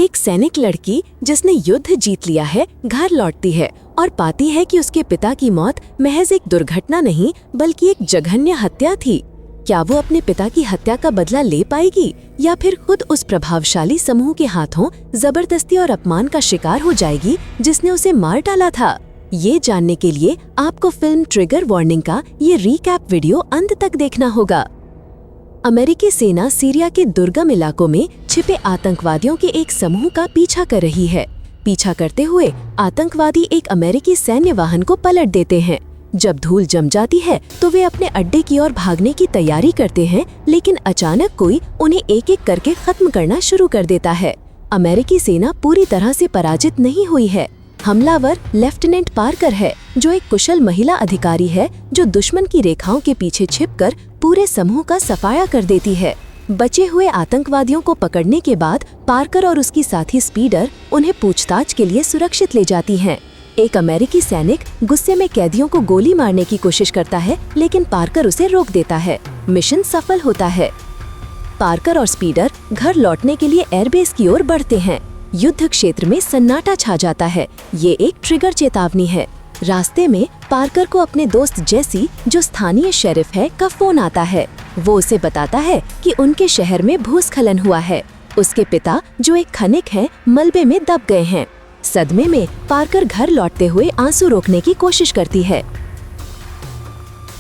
एक सैनिक लड़की जिसने युद्ध जीत लिया है घर लौटती है और पाती है कि उसके पिता की मौत महज एक दुर्घटना नहीं बल्कि एक जघन्य हत्या थी। क्या वो अपने पिता की हत्या का बदला ले पाएगी या फिर खुद उस प्रभावशाली समूह के हाथों जबरदस्ती और अपमान का शिकार हो जाएगी जिसने उसे मार डाला था? ये जानने के लिए आपको फिल्म ट्रिगर वार्निंग का ये रीकैप वीडियो अंत तक देखना होगा। अमेरिकी सेना सीरिया के दुर्गम इलाकों में छिपे आतंकवादियों के एक समूह का पीछा कर रही है। पीछा करते हुए आतंकवादी एक अमेरिकी सैन्य वाहन को पलट देते हैं। जब धूल जम जाती है तो वे अपने अड्डे की ओर भागने की तैयारी करते हैं, लेकिन अचानक कोई उन्हें एक एक करके खत्म करना शुरू कर देता है। अमेरिकी सेना पूरी तरह से पराजित नहीं हुई है। हमलावर लेफ्टिनेंट पार्कर है, जो एक कुशल महिला अधिकारी है जो दुश्मन की रेखाओं के पीछे छिपकर पूरे समूह का सफाया कर देती है। बचे हुए आतंकवादियों को पकड़ने के बाद पार्कर और उसकी साथी स्पीडर उन्हें पूछताछ के लिए सुरक्षित ले जाती हैं। एक अमेरिकी सैनिक गुस्से में कैदियों को गोली मारने की कोशिश करता है, लेकिन पार्कर उसे रोक देता है। मिशन सफल होता है। पार्कर और स्पीडर घर लौटने के लिए एयरबेस की ओर बढ़ते हैं। युद्ध क्षेत्र में सन्नाटा छा जाता है। ये एक ट्रिगर चेतावनी है। रास्ते में पार्कर को अपने दोस्त जेसी, जो स्थानीय शेरिफ है, का फोन आता है। वो उसे बताता है कि उनके शहर में भूस्खलन हुआ है। उसके पिता, जो एक खनिक हैं, मलबे में दब गए हैं। सदमे में पार्कर घर लौटते हुए आंसू रोकने की कोशिश करती है।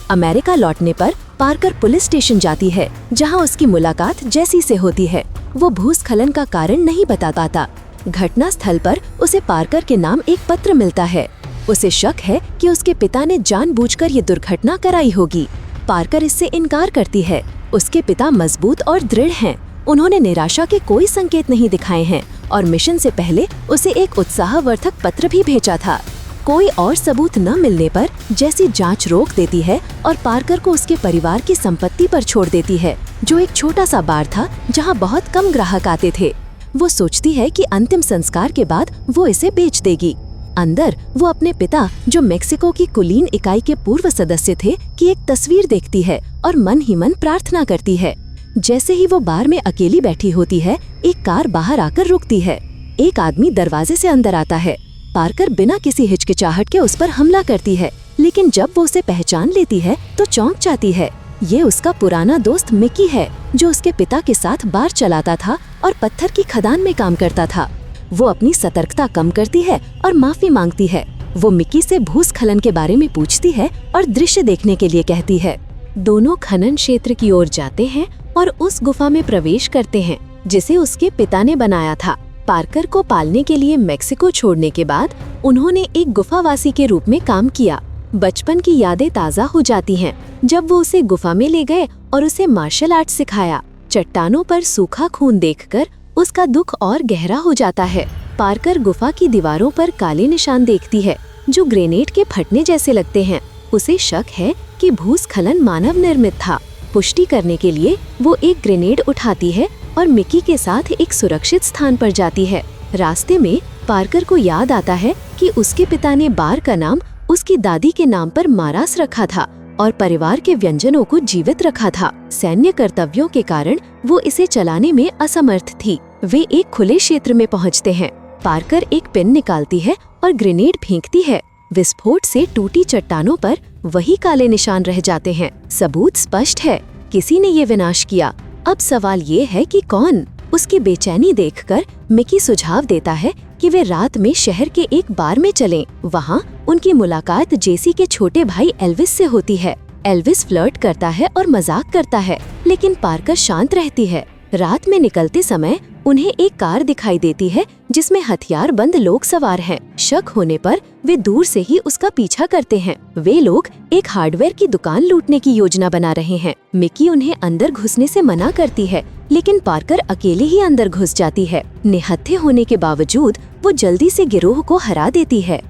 अमेरिका लौटने पर पार्कर पुलिस स्टेशन जाती है, जहां उसकी मुलाकात जेसी से होती है। वो भूस्खलन का कारण नहीं बता पाता। घटना स्थल पर उसे पार्कर के नाम एक पत्र मिलता है। उसे शक है कि उसके पिता ने जानबूझकर ये दुर्घटना कराई होगी। पार्कर इससे इनकार करती है। उसके पिता मजबूत और दृढ़ हैं। उन्होंने निराशा के कोई संकेत नहीं दिखाए हैं और मिशन से पहले उसे एक उत्साहवर्धक पत्र भी भेजा था। कोई और सबूत न मिलने पर जैसी जांच रोक देती है और पार्कर को उसके परिवार की संपत्ति पर छोड़ देती है, जो एक छोटा सा बार था जहां बहुत कम ग्राहक आते थे। वो सोचती है कि अंतिम संस्कार के बाद वो इसे बेच देगी। अंदर वो अपने पिता, जो मेक्सिको की कुलीन इकाई के पूर्व सदस्य थे, की एक तस्वीर देखती है और मन ही मन प्रार्थना करती है। जैसे ही वो बार में अकेली बैठी होती है, एक कार बाहर आकर रुकती है। एक आदमी दरवाजे से अंदर आता है। पार्कर बिना किसी हिचकिचाहट के उस पर हमला करती है, लेकिन जब वो उसे पहचान लेती है तो चौंक जाती है। ये उसका पुराना दोस्त मिकी है, जो उसके पिता के साथ बार चलाता था और पत्थर की खदान में काम करता था। वो अपनी सतर्कता कम करती है और माफी मांगती है। वो मिकी से भूस्खलन के बारे में पूछती है और दृश्य देखने के लिए कहती है। दोनों खनन क्षेत्र की ओर जाते हैं और उस गुफा में प्रवेश करते हैं जिसे उसके पिता ने बनाया था। पार्कर को पालने के लिए मेक्सिको छोड़ने के बाद उन्होंने एक गुफावासी के रूप में काम किया। बचपन की यादें ताज़ा हो जाती हैं जब वो उसे गुफा में ले गए और उसे मार्शल आर्ट सिखाया। चट्टानों पर सूखा खून देखकर उसका दुख और गहरा हो जाता है। पार्कर गुफा की दीवारों पर काले निशान देखती है, जो ग्रेनेड के फटने जैसे लगते हैं। उसे शक है कि भूस्खलन मानव निर्मित था। पुष्टि करने के लिए वो एक ग्रेनेड उठाती है और मिकी के साथ एक सुरक्षित स्थान पर जाती है। रास्ते में पार्कर को याद आता है कि उसके पिता ने बार का नाम उसकी दादी के नाम पर मारास रखा था और परिवार के व्यंजनों को जीवित रखा था। सैन्य कर्तव्यों के कारण वो इसे चलाने में असमर्थ थी। वे एक खुले क्षेत्र में पहुंचते हैं। पार्कर एक पेन निकालती है और ग्रेनेड फेंकती है। विस्फोट से टूटी चट्टानों पर वही काले निशान रह जाते हैं। सबूत स्पष्ट है, किसी ने ये विनाश किया। अब सवाल ये है कि कौन? उसकी बेचैनी देखकर मिकी सुझाव देता है कि वे रात में शहर के एक बार में चलें। वहाँ उनकी मुलाकात जेसी के छोटे भाई एल्विस से होती है। एल्विस फ्लर्ट करता है और मजाक करता है, लेकिन पार्कर शांत रहती है। रात में निकलते समय उन्हें एक कार दिखाई देती है जिसमें हथियारबंद लोग सवार हैं। शक होने पर वे दूर से ही उसका पीछा करते हैं। वे लोग एक हार्डवेयर की दुकान लूटने की योजना बना रहे हैं। मिकी उन्हें अंदर घुसने से मना करती है, लेकिन पार्कर अकेले ही अंदर घुस जाती है। निहत्थे होने के बावजूद वो जल्दी से गिरोह को हरा देती है।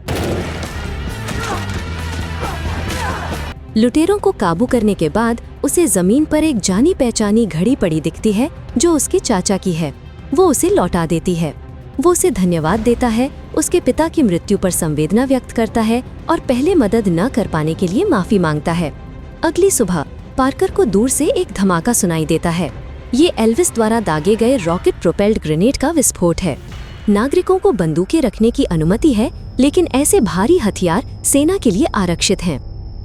लुटेरों को काबू करने के बाद उसे जमीन पर एक जानी पहचानी घड़ी पड़ी दिखती है, जो उसके चाचा की है। वो उसे लौटा देती है। वो उसे धन्यवाद देता है, उसके पिता की मृत्यु पर संवेदना व्यक्त करता है और पहले मदद न कर पाने के लिए माफी मांगता है। अगली सुबह पार्कर को दूर से एक धमाका सुनाई देता है। ये एल्विस द्वारा दागे गए रॉकेट प्रोपेल्ड ग्रेनेड का विस्फोट है। नागरिकों को बंदूकें रखने की अनुमति है, लेकिन ऐसे भारी हथियार सेना के लिए आरक्षित हैं।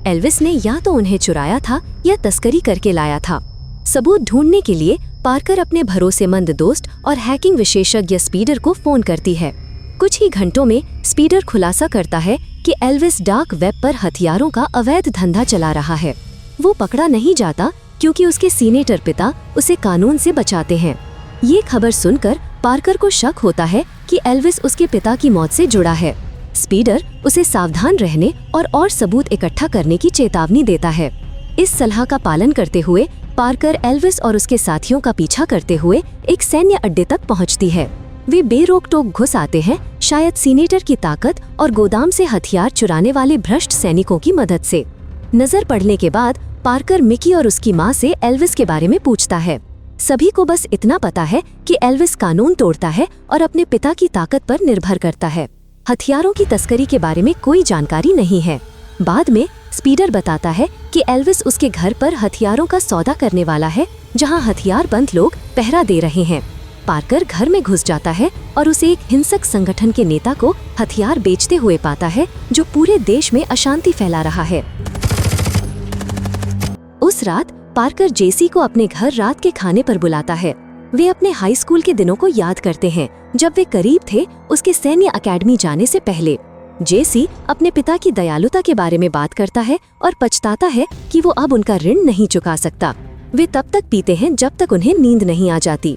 एल्विस ने या तो उन्हें चुराया था या तस्करी करके लाया था। सबूत ढूंढने के लिए पार्कर अपने भरोसेमंद दोस्त और हैकिंग विशेषज्ञ स्पीडर को फोन करती है। कुछ ही घंटों में स्पीडर खुलासा करता है कि एल्विस डार्क वेब पर हथियारों का अवैध धंधा चला रहा है। वो पकड़ा नहीं जाता क्योंकि उसके सीनेटर पिता उसे कानून से बचाते हैं। ये खबर सुनकर पार्कर को शक होता है कि एल्विस उसके पिता की मौत से जुड़ा है। स्पीडर उसे सावधान रहने और सबूत इकट्ठा करने की चेतावनी देता है। इस सलाह का पालन करते हुए पार्कर एल्विस और उसके साथियों का पीछा करते हुए एक सैन्य अड्डे तक पहुंचती है। वे बेरोक टोक घुस आते हैं, शायद सीनेटर की ताकत और गोदाम से हथियार चुराने वाले भ्रष्ट सैनिकों की मदद से। नजर पड़ने के बाद पार्कर मिकी और उसकी माँ से एल्विस के बारे में पूछता है। सभी को बस इतना पता है कि एल्विस कानून तोड़ता है और अपने पिता की ताकत पर निर्भर करता है। हथियारों की तस्करी के बारे में कोई जानकारी नहीं है। बाद में स्पीडर बताता है कि एल्विस उसके घर पर हथियारों का सौदा करने वाला है, जहां हथियारबंद लोग पहरा दे रहे हैं। पार्कर घर में घुस जाता है और उसे एक हिंसक संगठन के नेता को हथियार बेचते हुए पाता है, जो पूरे देश में अशांति फैला रहा है। उस रात पार्कर जेसी को अपने घर रात के खाने पर बुलाता है। वे अपने हाई स्कूल के दिनों को याद करते हैं, जब वे करीब थे उसके सैन्य अकेडमी जाने से पहले। जेसी अपने पिता की दयालुता के बारे में बात करता है और पछताता है कि वो अब उनका ऋण नहीं चुका सकता। वे तब तक पीते हैं जब तक उन्हें नींद नहीं आ जाती।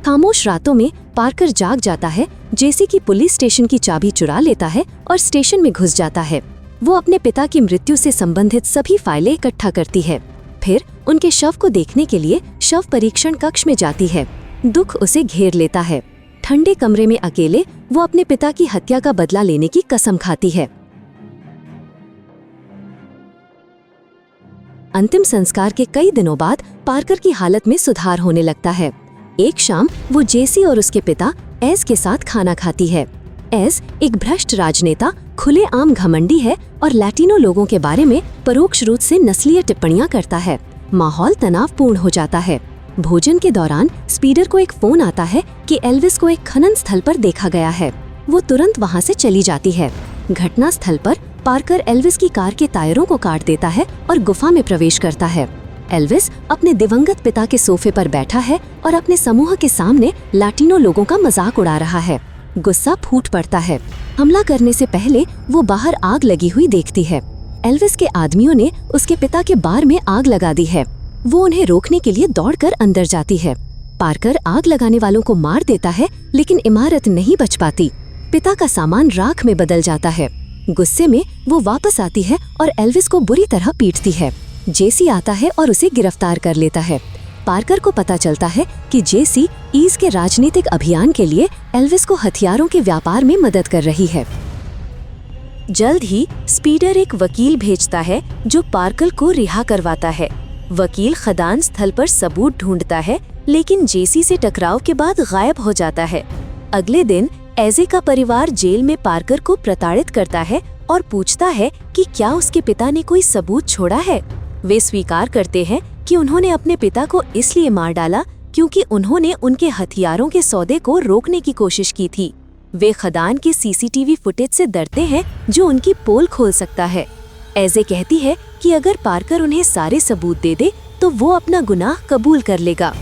खामोश रातों में पार्कर जाग जाता है, जेसी की पुलिस स्टेशन की चाबी चुरा लेता है और स्टेशन में घुस जाता है। वो अपने पिता की मृत्यु से संबंधित सभी फाइलें इकट्ठा करती है। फिर उनके शव को देखने के लिए शव परीक्षण कक्ष में जाती है। दुख उसे घेर लेता है। ठंडे कमरे में अकेले वो अपने पिता की हत्या का बदला लेने की कसम खाती है। अंतिम संस्कार के कई दिनों बाद पार्कर की हालत में सुधार होने लगता है। एक शाम वो जेसी और उसके पिता एज के साथ खाना खाती है। एज एक भ्रष्ट राजनेता, खुलेआम घमंडी है और लैटिनो लोगों के बारे में परोक्ष रूप से नस्लीय टिप्पणियां करता है। माहौल तनावपूर्ण हो जाता है। भोजन के दौरान स्पीडर को एक फोन आता है कि एल्विस को एक खनन स्थल पर देखा गया है। वो तुरंत वहां से चली जाती है। घटना स्थल पर पार्कर एल्विस की कार के टायरों को काट देता है और गुफा में प्रवेश करता है। एल्विस अपने दिवंगत पिता के सोफे पर बैठा है और अपने समूह के सामने लैटिनो लोगों का मजाक उड़ा रहा है। गुस्सा फूट पड़ता है। हमला करने से पहले वो बाहर आग लगी हुई देखती है। एल्विस के आदमियों ने उसके पिता के बार में आग लगा दी है। वो उन्हें रोकने के लिए दौड़कर अंदर जाती है। पार्कर आग लगाने वालों को मार देता है, लेकिन इमारत नहीं बच पाती। पिता का सामान राख में बदल जाता है। गुस्से में वो वापस आती है और एल्विस को बुरी तरह पीटती है। जेसी आता है और उसे गिरफ्तार कर लेता है। पार्कर को पता चलता है कि जेसी ईज के राजनीतिक अभियान के लिए एल्विस को हथियारों के व्यापार में मदद कर रही है। जल्द ही स्पीडर एक वकील भेजता है जो पार्कर को रिहा करवाता है। वकील खदान स्थल पर सबूत ढूंढता है, लेकिन जेसी से टकराव के बाद गायब हो जाता है। अगले दिन एजे का परिवार जेल में पार्कर को प्रताड़ित करता है और पूछता है कि क्या उसके पिता ने कोई सबूत छोड़ा है। वे स्वीकार करते हैं कि उन्होंने अपने पिता को इसलिए मार डाला क्योंकि उन्होंने उनके हथियारों के सौदे को रोकने की कोशिश की थी। वे खदान के सीसीटीवी फुटेज से डरते हैं जो उनकी पोल खोल सकता है। एजे कहती है कि अगर पार्कर उन्हें सारे सबूत दे दे तो वो अपना गुनाह कबूल कर लेगा।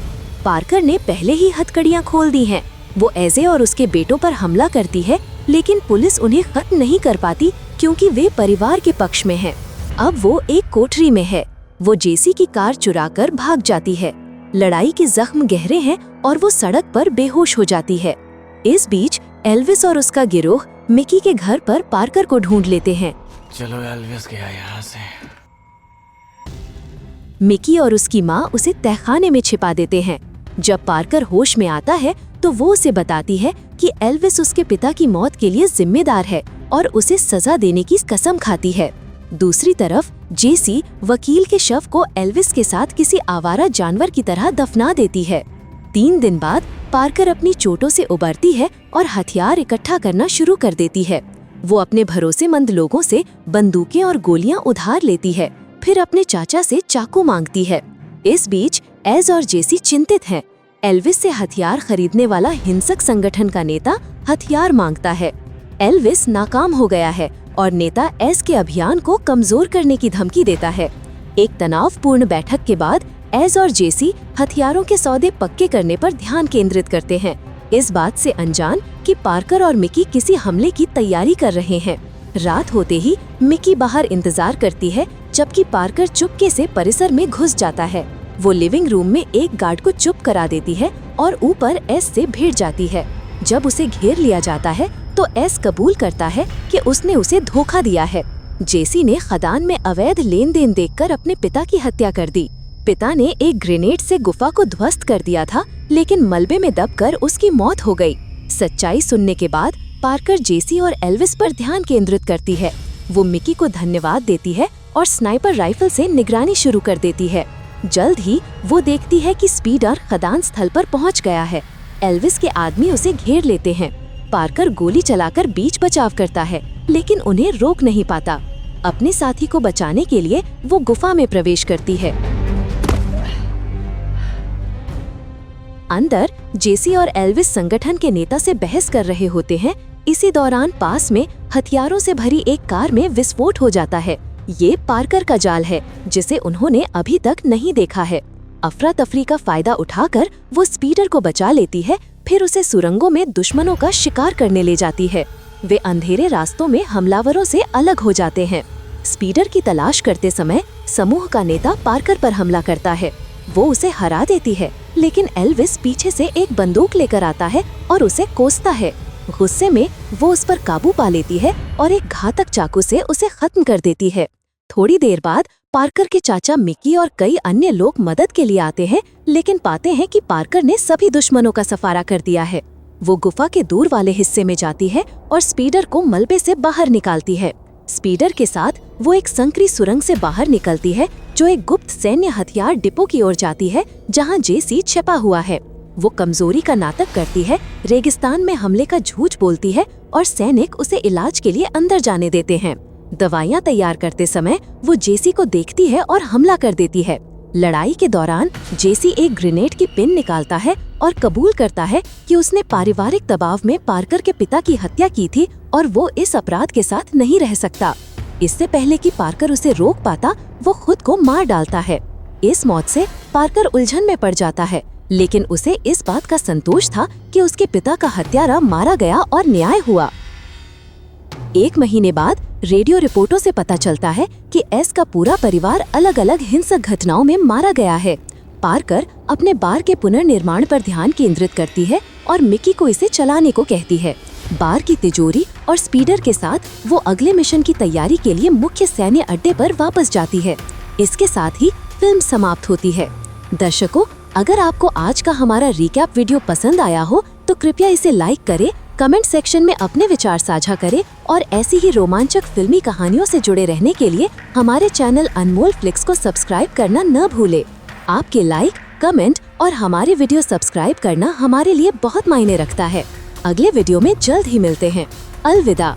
पार्कर ने पहले ही हथकड़ियां खोल दी हैं। वो एजे और उसके बेटों पर हमला करती है, लेकिन पुलिस उन्हें खत्म नहीं कर पाती क्योंकि वे परिवार के पक्ष में हैं। अब वो एक कोठरी में है। वो जेसी की कार चुराकर भाग जाती है। लड़ाई के जख्म गहरे हैं और वो सड़क पर बेहोश हो जाती है। इस बीच एल्विस और उसका गिरोह मिकी के घर पर पार्कर को ढूंढ लेते हैं। चलो एल्विस गया यहाँ से। मिकी और उसकी माँ उसे तहखाने में छिपा देते हैं। जब पार्कर होश में आता है तो वो उसे बताती है कि एल्विस उसके पिता की मौत के लिए जिम्मेदार है और उसे सजा देने की कसम खाती है। दूसरी तरफ जेसी वकील के शव को एल्विस के साथ किसी आवारा जानवर की तरह दफना देती है। 3 दिन बाद पार्कर अपनी चोटों से उबरती है और हथियार इकट्ठा करना शुरू कर देती है। वो अपने भरोसेमंद लोगों से बंदूकें और गोलियां उधार लेती है, फिर अपने चाचा से चाकू मांगती है। इस बीच एज और जेसी चिंतित हैं। एल्विस से हथियार खरीदने वाला हिंसक संगठन का नेता हथियार मांगता है। एल्विस नाकाम हो गया है और नेता एस के अभियान को कमजोर करने की धमकी देता है। एक तनावपूर्ण बैठक के बाद एस और जेसी हथियारों के सौदे पक्के करने पर ध्यान केंद्रित करते हैं, इस बात से अनजान कि पार्कर और मिकी किसी हमले की तैयारी कर रहे हैं। रात होते ही मिकी बाहर इंतजार करती है, जबकि पार्कर चुपके से परिसर में घुस जाता है। वो लिविंग रूम में एक गार्ड को चुप करा देती है और ऊपर एस से भिड़ जाती है। जब उसे घेर लिया जाता है तो एस कबूल करता है कि उसने उसे धोखा दिया है। जेसी ने खदान में अवैध लेन देन देखकर अपने पिता की हत्या कर दी। पिता ने एक ग्रेनेड से गुफा को ध्वस्त कर दिया था, लेकिन मलबे में दबकर उसकी मौत हो गई। सच्चाई सुनने के बाद पार्कर जेसी और एल्विस पर ध्यान केंद्रित करती है। वो मिकी को धन्यवाद देती है और स्नाइपर राइफल से निगरानी शुरू कर देती है। जल्द ही वो देखती है कि स्पीडर खदान स्थल पर पहुंच गया है। एल्विस के आदमी उसे घेर लेते हैं। पार्कर गोली चलाकर बीच बचाव करता है, लेकिन उन्हें रोक नहीं पाता। अपने साथी को बचाने के लिए वो गुफा में प्रवेश करती है। अंदर जेसी और एल्विस संगठन के नेता से बहस कर रहे होते हैं। इसी दौरान पास में हथियारों से भरी एक कार में विस्फोट हो जाता है। ये पार्कर का जाल है, जिसे उन्होंने अभी तक नहीं देखा है। अफरा तफरी का फायदा उठाकर वो स्पीडर को बचा लेती है, फिर उसे सुरंगों में दुश्मनों का शिकार करने ले जाती है। वे अंधेरे रास्तों में हमलावरों से अलग हो जाते हैं। स्पीडर की तलाश करते समय समूह का नेता पार्कर पर हमला करता है। वो उसे हरा देती है, लेकिन एल्विस पीछे से एक बंदूक लेकर आता है और उसे कोसता है। गुस्से में वो उस पर काबू पा लेती है और एक घातक चाकू से उसे खत्म कर देती है। थोड़ी देर बाद पार्कर के चाचा मिकी और कई अन्य लोग मदद के लिए आते हैं, लेकिन पाते हैं कि पार्कर ने सभी दुश्मनों का सफारा कर दिया है। वो गुफा के दूर वाले हिस्से में जाती है और स्पीडर को मलबे से बाहर निकालती है। स्पीडर के साथ वो एक संकरी सुरंग से बाहर निकलती है, जो एक गुप्त सैन्य हथियार डिपो की ओर जाती है, जहां जेसी छिपा हुआ है। वो कमजोरी का नाटक करती है, रेगिस्तान में हमले का झूठ बोलती है और सैनिक उसे इलाज के लिए अंदर जाने देते हैं। दवाइयां तैयार करते समय वो जेसी को देखती है और हमला कर देती है। लड़ाई के दौरान जेसी एक ग्रेनेड की पिन निकालता है और कबूल करता है कि उसने पारिवारिक दबाव में पार्कर के पिता की हत्या की थी और वो इस अपराध के साथ नहीं रह सकता। इससे पहले कि पार्कर उसे रोक पाता, वो खुद को मार डालता है। इस मौत से पार्कर उलझन में पड़ जाता है, लेकिन उसे इस बात का संतोष था कि उसके पिता का हत्यारा मारा गया और न्याय हुआ। एक महीने बाद रेडियो रिपोर्टों से पता चलता है कि एस का पूरा परिवार अलग अलग हिंसक घटनाओं में मारा गया है। पार्कर अपने बार के पुनर्निर्माण पर ध्यान केंद्रित करती है और मिकी को इसे चलाने को कहती है। बार की तिजोरी और स्पीडर के साथ वो अगले मिशन की तैयारी के लिए मुख्य सैन्य अड्डे पर वापस जाती है। इसके साथ ही फिल्म समाप्त होती है। दर्शकों, अगर आपको आज का हमारा रिकैप वीडियो पसंद आया हो तो कृपया इसे लाइक करें, कमेंट सेक्शन में अपने विचार साझा करें और ऐसी ही रोमांचक फिल्मी कहानियों से जुड़े रहने के लिए हमारे चैनल अनमोल फ्लिक्स को सब्सक्राइब करना न भूलें। आपके लाइक, कमेंट और हमारे वीडियो सब्सक्राइब करना हमारे लिए बहुत मायने रखता है। अगले वीडियो में जल्द ही मिलते हैं। अलविदा।